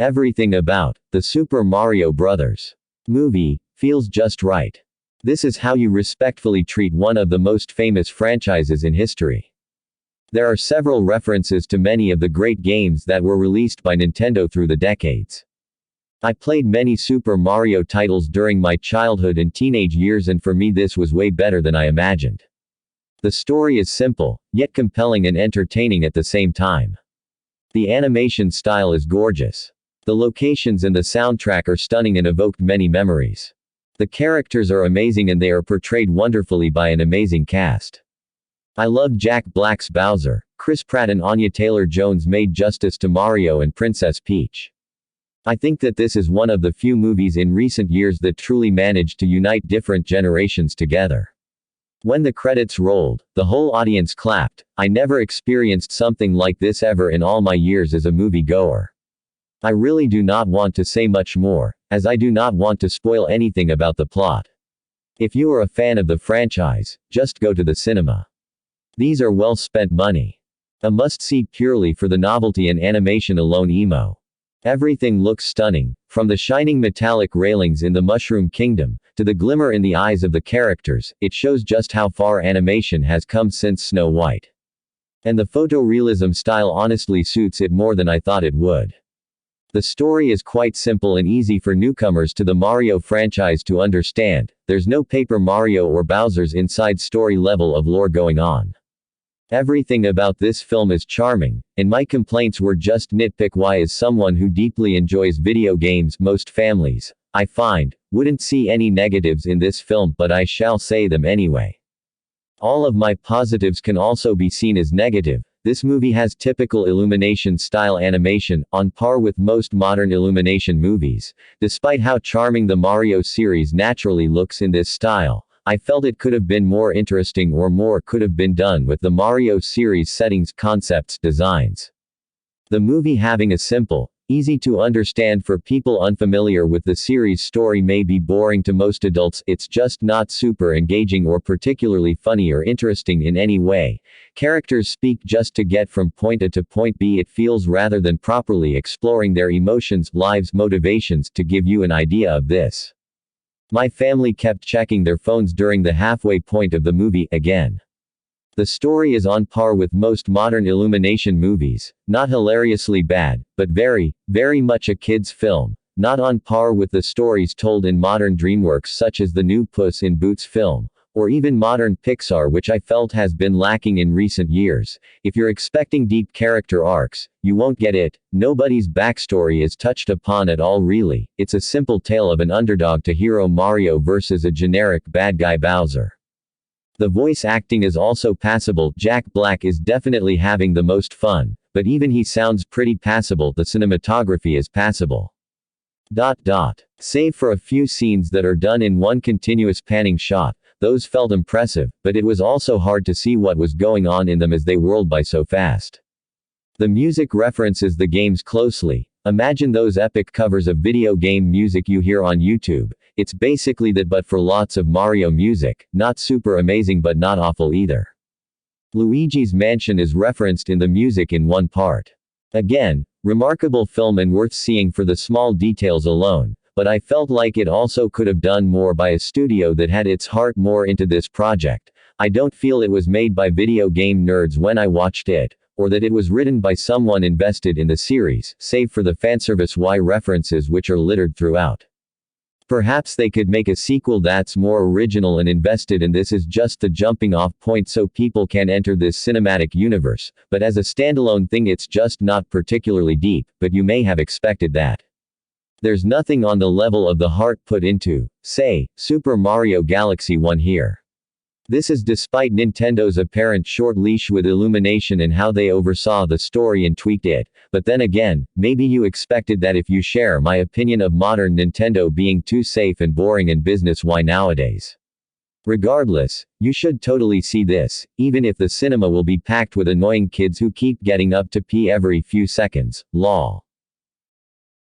Everything about the Super Mario Bros. Movie feels just right. This is how you respectfully treat one of the most famous franchises in history. There are several references to many of the great games that were released by Nintendo through the decades. I played many Super Mario titles during my childhood and teenage years, and for me this was way better than I imagined. The story is simple, yet compelling and entertaining at the same time. The animation style is gorgeous. The locations and the soundtrack are stunning and evoked many memories. The characters are amazing and they are portrayed wonderfully by an amazing cast. I love Jack Black's Bowser. Chris Pratt and Anya Taylor-Jones made justice to Mario and Princess Peach. I think that this is one of the few movies in recent years that truly managed to unite different generations together. When the credits rolled, the whole audience clapped. I never experienced something like this ever in all my years as a movie-goer. I really do not want to say much more, as I do not want to spoil anything about the plot. If you are a fan of the franchise, just go to the cinema. These are well spent money. A must-see purely for the novelty and animation alone. Everything looks stunning, from the shining metallic railings in the Mushroom Kingdom, to the glimmer in the eyes of the characters. It shows just how far animation has come since Snow White. And the photorealism style honestly suits it more than I thought it would. The story is quite simple and easy for newcomers to the Mario franchise to understand. There's no Paper Mario or Bowser's inside story level of lore going on. Everything about this film is charming, and my complaints were just nitpick. Why, as someone who deeply enjoys video games, most families, I find, wouldn't see any negatives in this film, but I shall say them anyway. All of my positives can also be seen as negative. This movie has typical Illumination-style animation, on par with most modern Illumination movies. Despite how charming the Mario series naturally looks in this style, I felt it could have been more interesting, or more could have been done with the Mario series settings, concepts, designs. The movie having a simple, easy to understand for people unfamiliar with the series story may be boring to most adults. It's just not super engaging or particularly funny or interesting in any way. Characters speak just to get from point A to point B. It feels rather than properly exploring their emotions, lives, motivations. To give you an idea of this, my family kept checking their phones during the halfway point of the movie. Again, the story is on par with most modern Illumination movies, not hilariously bad, but very, very much a kid's film, not on par with the stories told in modern DreamWorks such as the new Puss in Boots film, or even modern Pixar, which I felt has been lacking in recent years. If you're expecting deep character arcs, you won't get it. Nobody's backstory is touched upon at all really. It's a simple tale of an underdog to hero Mario versus a generic bad guy Bowser. The voice acting is also passable. Jack Black is definitely having the most fun, but even he sounds pretty passable. The cinematography is passable. Save for a few scenes that are done in one continuous panning shot, those felt impressive, but it was also hard to see what was going on in them as they whirled by so fast. The music references the games closely. Imagine those epic covers of video game music you hear on YouTube. It's basically that, but for lots of Mario music. Not super amazing but not awful either. Luigi's Mansion is referenced in the music in one part. Again, remarkable film and worth seeing for the small details alone, but I felt like it also could have done more by a studio that had its heart more into this project. I don't feel it was made by video game nerds when I watched it, or that it was written by someone invested in the series, save for the fanservice references which are littered throughout. Perhaps they could make a sequel that's more original and invested, and this is just the jumping off point so people can enter this cinematic universe, but as a standalone thing it's just not particularly deep, but you may have expected that. There's nothing on the level of the heart put into, say, Super Mario Galaxy 1 here. This is despite Nintendo's apparent short leash with Illumination and how they oversaw the story and tweaked it. But then again, maybe you expected that if you share my opinion of modern Nintendo being too safe and boring and business why nowadays. Regardless, you should totally see this, even if the cinema will be packed with annoying kids who keep getting up to pee every few seconds, lol.